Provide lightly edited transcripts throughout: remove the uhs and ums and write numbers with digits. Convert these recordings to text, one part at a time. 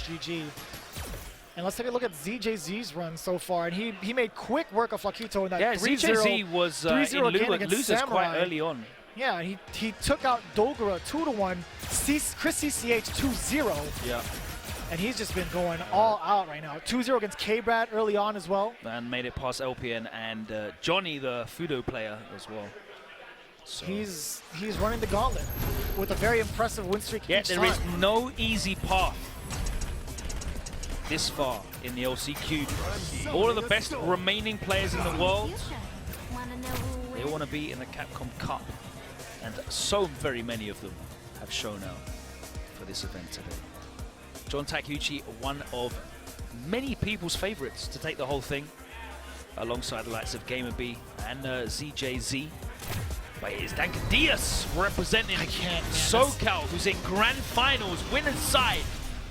GG. And let's take a look at ZJZ's run so far. And he made quick work of Flaquito in that 3-0. ZJZ was in losers quite early on. Yeah, he took out Dogura 2-1, Chris CCH 2-0. Yeah. And he's just been going all out right now. 2-0 against K-Brad early on as well. And made it past LPN and Johnny, the Fudo player, as well. So he's running the gauntlet with a very impressive win streak each there time. is no easy path this far in the LCQ. All of the best remaining players in the world, they want to be in the Capcom Cup. And so very many of them have shown out for this event today. John Takeuchi, one of many people's favorites to take the whole thing, alongside the likes of Gamer B and ZJZ. But it is Diaz representing SoCal, who's in grand finals, winner's side.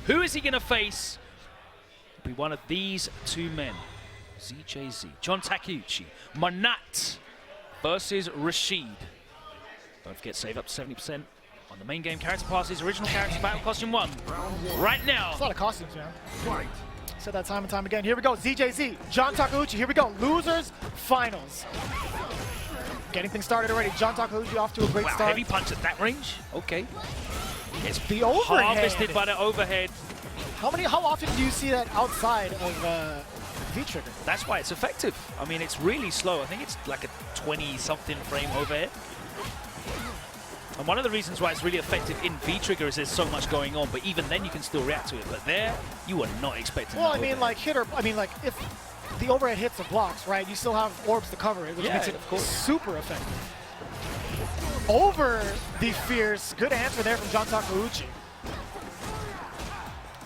Who is he going to face? It'll be one of these two men. ZJZ, John Takeuchi, Menat versus Rashid. Don't forget, save up to 70% on the main game character passes, original character battle costume 1. Right now. It's a lot of costumes, man. Said that time and time again. Here we go, ZJZ, John Takeuchi. Here we go, losers finals. Getting things started already. John Takeuchi off to a great start. Heavy punch at that range. Okay. It's the overhead. Harvested by the overhead. How often do you see that outside of V-trigger? That's why it's effective. I mean, it's really slow. I think it's like a 20-something frame overhead. And one of the reasons why it's really effective in V-trigger is there's so much going on, but even then you can still react to it. But there, you are not expecting. Well, I mean, like if the overhead hits or blocks, right, you still have orbs to cover it, which makes it super effective. Over the fierce, good answer there from John Takeuchi.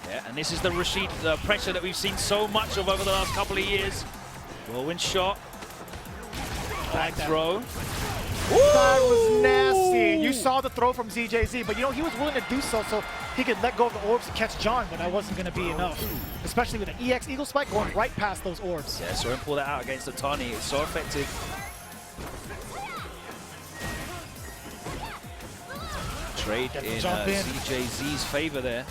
Yeah, and this is the Rashid pressure that we've seen so much of over the last couple of years. Whirlwind shot. Back throw. Ooh. That was nasty. You saw the throw from ZJZ, but you know, he was willing to do so he could let go of the orbs and catch John, but that wasn't going to be enough. Especially with an EX Eagle Spike going right past those orbs. Yeah, so pull that out against the Tani. It's so effective. Trade in ZJZ's favor there.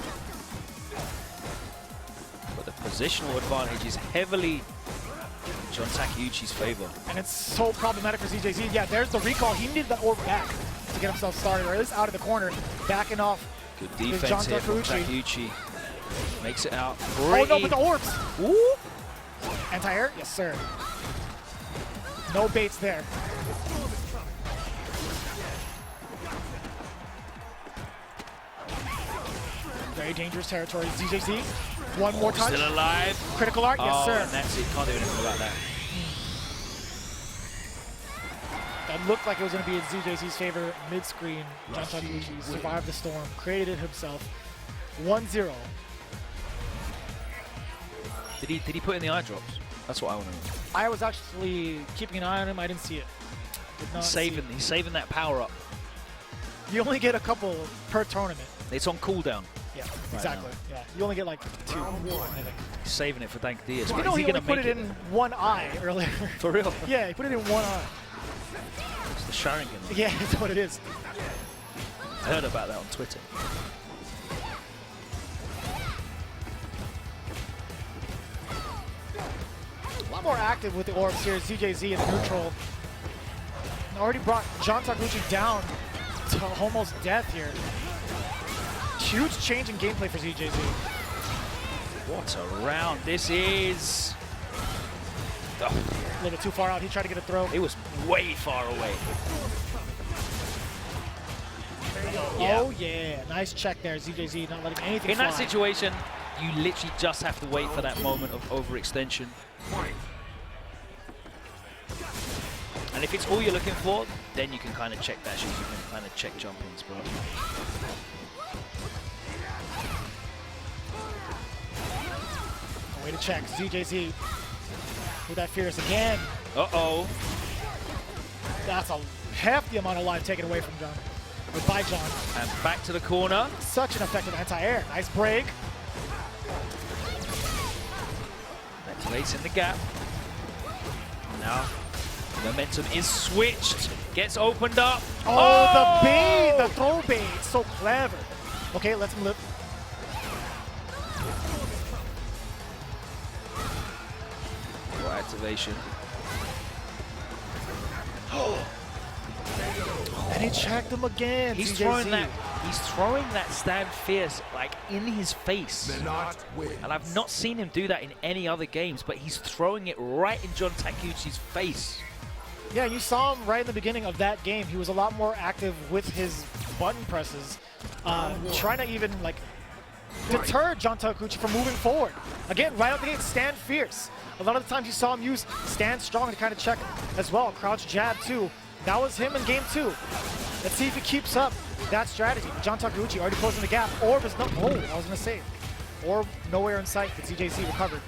But the positional advantage is heavily John Takeuchi's favor. And it's so problematic for ZJZ. Yeah, there's the recall. He needed that orb back to get himself started, or at least out of the corner, backing off. Good defense here from Takeuchi. Makes it out. Oh no, but the orbs! Ooh. Anti-air? Yes, sir. No baits there. Very dangerous territory. ZJZ, one more touch. Still alive. Critical art, yes, sir. And that's it. Can't do anything about that. That looked like it was going to be in ZJZ's favor mid-screen. John Takeuchi survived the storm, created it himself. 1-0. Did he put in the eye drops? That's what I want to know. I was actually keeping an eye on him. I didn't see it. He's saving that power up. You only get a couple per tournament. It's on cooldown. Yeah, exactly. Yeah, you only get like 2. I think. He's saving it for Dank Diaz. You know, he only put it in one eye earlier. For real? Yeah, he put it in one eye. It's the Sharingan. Yeah, that's what it is. I heard about that on Twitter. A lot more active with the orbs here. ZJZ in neutral. Already brought John Takeuchi down to almost death here. Huge change in gameplay for ZJZ. What a round this is. A little bit too far out. He tried to get a throw. It was way far away. Yeah. Oh yeah, nice check there. ZJZ not letting anything fly. In that situation, you literally just have to wait for that moment of overextension. And if it's all you're looking for, then you can kind of check dashes, you can kind of check jump-ins, bro. Way to check. ZJZ with that fierce again. Uh-oh. That's a hefty amount of life taken away from John. Or by John. And back to the corner. Such an effective anti-air. Nice break. Activates in the gap. Now, momentum is switched. Gets opened up. Oh, the bait, the throw bait. So clever. Okay, let's him live. activation. And he checked him again. He's ZJZ. throwing that stand fierce like in his face. And I've not seen him do that in any other games, but he's throwing it right in John Takeuchi's face. Yeah, you saw him right in the beginning of that game. He was a lot more active with his button presses, trying to even like deter John Takeuchi from moving forward. Again, right out the gate, stand fierce. A lot of the times you saw him use stand strong to kind of check as well. Crouch jab too. That was him in game 2. Let's see if he keeps up that strategy. John Takeuchi already closing the gap. Orb is not. Oh, I was gonna say, Orb nowhere in sight. But ZJZ recovered.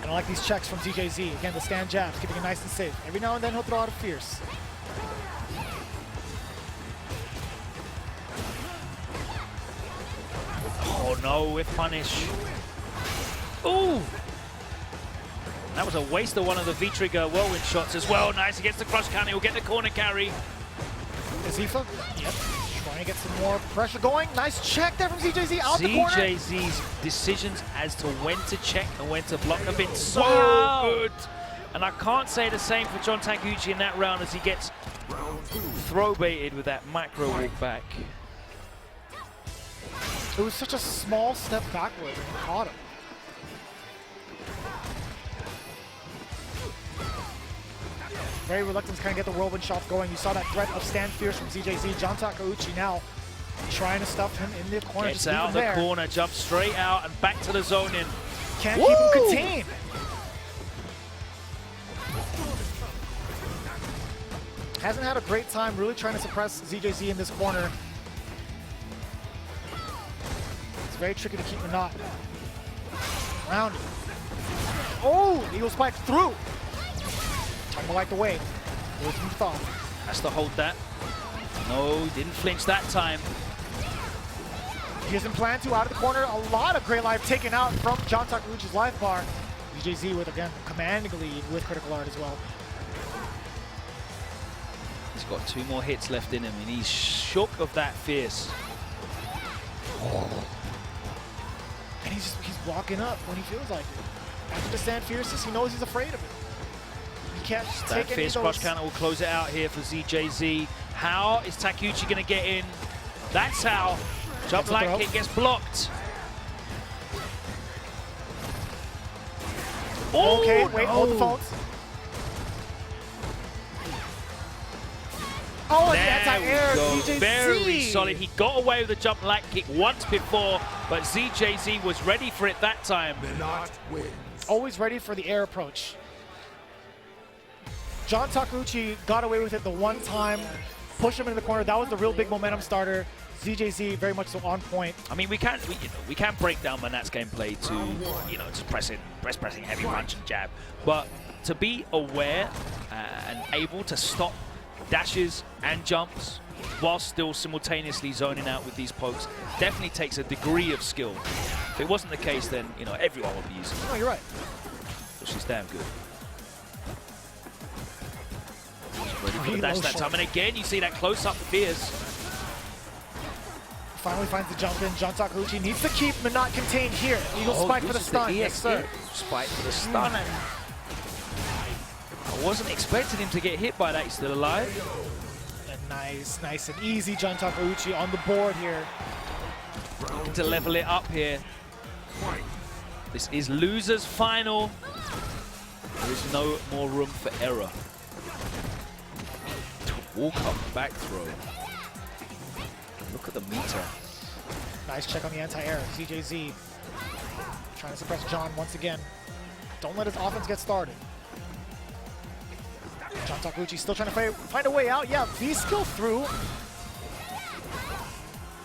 And I like these checks from ZJZ. Again, the stand jabs, keeping it nice and safe. Every now and then he'll throw out a fierce. Oh no, with punish. Ooh! That was a waste of one of the V-trigger whirlwind shots as well. Nice, he gets the crush counter, he'll get the corner carry. Azifa, yep, trying to get some more pressure going. Nice check there from ZJZ out the corner. ZJZ's decisions as to when to check and when to block have been so good. And I can't say the same for John Takeuchi in that round as he gets throw baited with that macro walk back. It was such a small step backward and he caught him. Very reluctant to kind of get the whirlwind shots going. You saw that threat of stand fierce from ZJZ. John Takeuchi now trying to stuff him in the corner. Gets out the corner, jumps straight out and back to the zone in. Can't keep him contained. Hasn't had a great time really trying to suppress ZJZ in this corner. It's very tricky to keep Menat around. Oh, Eagle Spike through. Time to light the way. Has to hold that. No, didn't flinch that time. He doesn't plan to out of the corner. A lot of great life taken out from John Takeuchi's life bar. ZJZ with, again, commanding lead with critical art as well. He's got 2 more hits left in him and he's shook of that fierce. And he's walking up when he feels like it. After the stand fierces, he knows he's afraid of it. He can't take that fierce crush counter will close it out here for ZJZ. How is Takeuchi going to get in? That's how. Jump lag kick gets blocked. Oh, okay, wait, hold the phones. Oh, and the anti-air, ZJZ. Very solid. He got away with the jump lag kick once before, but ZJZ was ready for it that time. Always ready for the air approach. John Takeuchi got away with it the one time, pushed him into the corner. That was the real big momentum starter. ZJZ very much so on point. I mean, we can't break down Menat's gameplay to just pressing heavy punch and jab, but to be aware and able to stop dashes and jumps while still simultaneously zoning out with these pokes definitely takes a degree of skill. If it wasn't the case, then everyone would be using it. Oh, you're right. So she's damn good. Ready for the dash that time, and again you see that close up fierce. Finally finds the jump in. John Takeuchi needs to keep Menat contained here. Eagle spike for the stun. Yes, sir. Spike for the stun. I wasn't expecting him to get hit by that. He's still alive. And nice and easy. John Takeuchi on the board here. Looking to level it up here. This is loser's final. There is no more room for error. Walk up, back throw. Look at the meter. Nice check on the anti-air. ZJZ trying to suppress John once again. Don't let his offense get started. John Takeuchi still trying to find a way out. Yeah, V-skill through.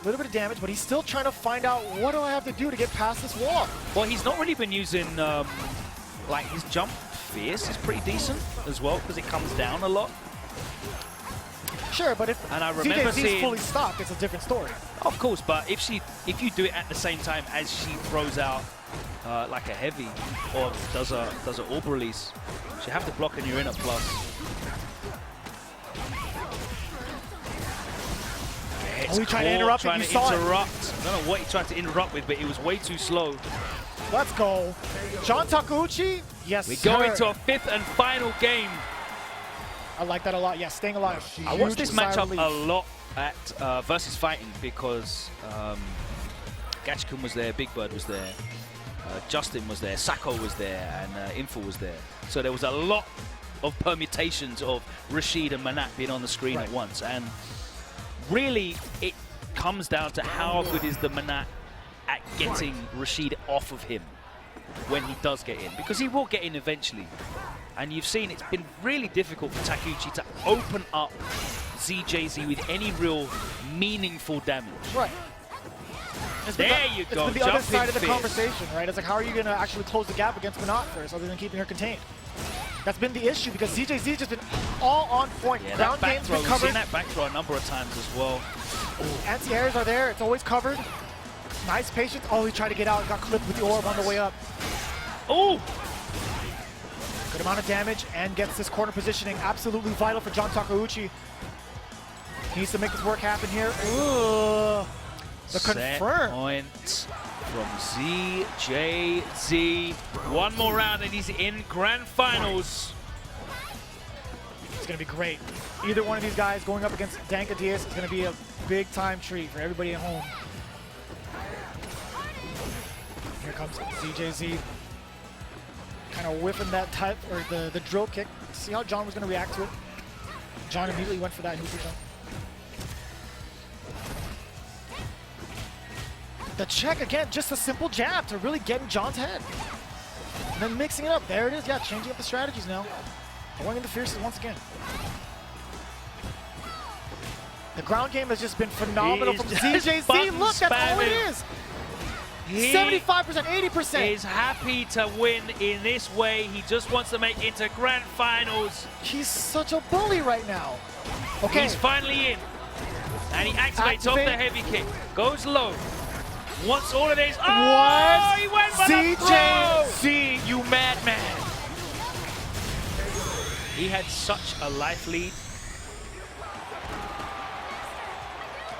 A little bit of damage, but he's still trying to find out what do I have to do to get past this wall. Well, he's not really been using, like his jump fierce is pretty decent as well because it comes down a lot. Sure, but if ZJZ's fully stopped, it's a different story. Of course, but if you do it at the same time as she throws out like a heavy or does a orb release, you have to block and you're in a plus. gets he tried to interrupt it, trying you to saw it. interrupt. I don't know what he tried to interrupt with, but he was way too slow. Let's go. John Takeuchi, yes, We sir. go into a 5th and final game. I like that a lot. Yeah, staying alive. I watched this Huge sigh of matchup a relief. lot at Versus Fighting because Gachikun was there, Big Bird was there, Justin was there, Sako was there, and Info was there. So there was a lot of permutations of Rashid and Menat being on the screen at once. And really, it comes down to how good is the Menat at getting Rashid off of him when he does get in. Because he will get in eventually. And you've seen it's been really difficult for Takeuchi to open up ZJZ with any real meaningful damage. Right. There you go. It's been the other Jumping side of the fierce. conversation, right? It's like, how are you going to actually close the gap against Menat first, other than keeping her contained? That's been the issue because ZJZ has just been all on point. Yeah, Ground that back game's throw, been we've covered. seen that back throw a number of times as well. Anti-airs are there. It's always covered. Nice patience. Oh, he tried to get out. Got clipped with the orb on the way up. Oh! Good amount of damage and gets this corner positioning. Absolutely vital for John Takeuchi. Needs to make this work happen here. Ooh. The Set confirm. point from ZJZ. One more round and he's in grand finals. It's going to be great. Either one of these guys going up against Danka Diaz is going to be a big time treat for everybody at home. Here comes ZJZ. Kind of whiffing that type, or the drill kick. See how John was going to react to it. John immediately went for that neutral jump. The check again, just a simple jab to really get in John's head. And then mixing it up. There it is. Yeah, changing up the strategies now. Going into fierces once again. The ground game has just been phenomenal from ZJZ. Look, that's all it is. 75%, 80%. Is happy to win in this way. He just wants to make it into grand finals. He's such a bully right now. Okay. He's finally in. And he activates off the heavy kick. Goes low. Wants all of this. Oh, he went for the throw. ZJZ, you madman. He had such a life lead.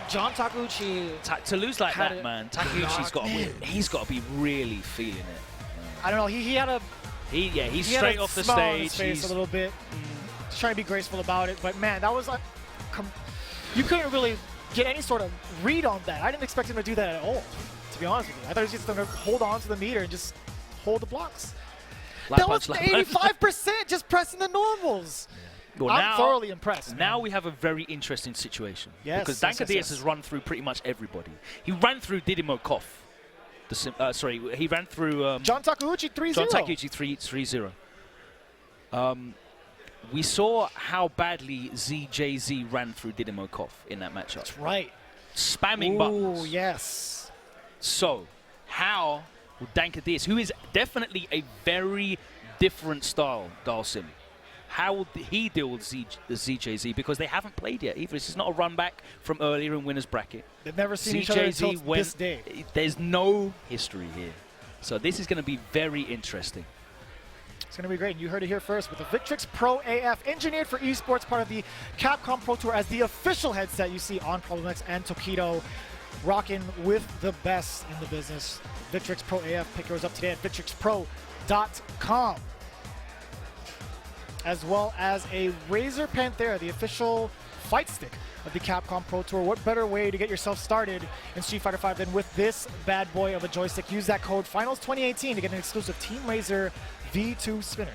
John Takeuchi. To lose like that, man, Takeuchi's got to he's got to be really feeling it. I don't know. He had a he's straight off the smile on stage. his face a little bit. Just trying to be graceful about it, but man, that was like, you couldn't really get any sort of read on that. I didn't expect him to do that at all, to be honest with you. I thought he was just going to hold on to the meter and just hold the blocks. That was 85% just pressing the normals. Well, I'm thoroughly impressed. Now we have a very interesting situation. Yes, because Danka Diaz has run through pretty much everybody. He ran through Didimo Koff. He ran through John Takeuchi 3-0. John Takeuchi 3-0. We saw how badly ZJZ ran through Didimo Koff in that matchup. That's right. Spamming buttons. Oh, yes. So, how will Danka Diaz, who is definitely a very different style, Dalsim, how will he deal with the ZJZ? Because they haven't played yet either. This is not a run back from earlier in winner's bracket. They've never seen each other until this day. There's no history here. So this is going to be very interesting. It's going to be great. And you heard it here first with the Victrix Pro AF, engineered for esports, part of the Capcom Pro Tour as the official headset you see on Problem X and Tokido, rocking with the best in the business. Victrix Pro AF, pick yours up today at victrixpro.com. As well as a Razer Panthera, the official fight stick of the Capcom Pro Tour. What better way to get yourself started in Street Fighter V than with this bad boy of a joystick? Use that code FINALS2018 to get an exclusive Team Razer V2 spinner.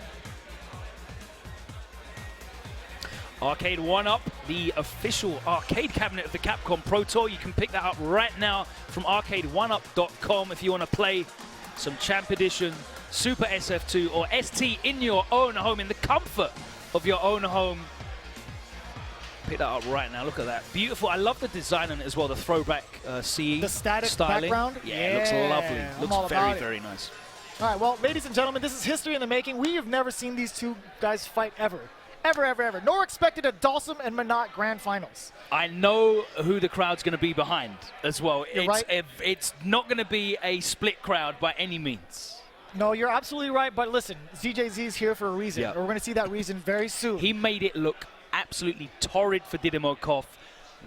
Arcade 1-Up, the official arcade cabinet of the Capcom Pro Tour. You can pick that up right now from arcade1up.com if you want to play some Champ Edition, Super SF2 or ST in your own home, in the comfort of your own home. Pick that up right now. Look at that. Beautiful. I love the design on it as well, the throwback CE the static styling. background. Yeah, it looks lovely. Looks very, very nice. All right, well, ladies and gentlemen, this is history in the making. We have never seen these two guys fight ever. Ever, ever, ever. Nor expected a Dalsim and Menat grand finals. I know who the crowd's going to be behind as well. It's not going to be a split crowd by any means. No, you're absolutely right, but listen, ZJZ's here for a reason. We're going to see that reason very soon. He made it look absolutely torrid for Didimo Koff.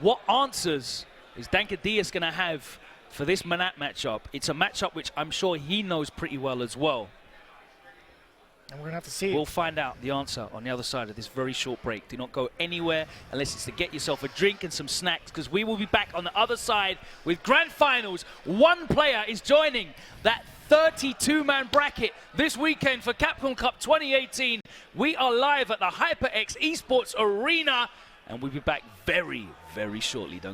What answers is Danka Diaz going to have for this Menat matchup? It's a matchup which I'm sure he knows pretty well as well. And we're going to have to see. We'll find out the answer on the other side of this very short break. Do not go anywhere unless it's to get yourself a drink and some snacks, because we will be back on the other side with grand finals. One player is joining that 32-man bracket this weekend for Capcom Cup 2018. We are live at the HyperX Esports Arena, and we'll be back very, very shortly. Don't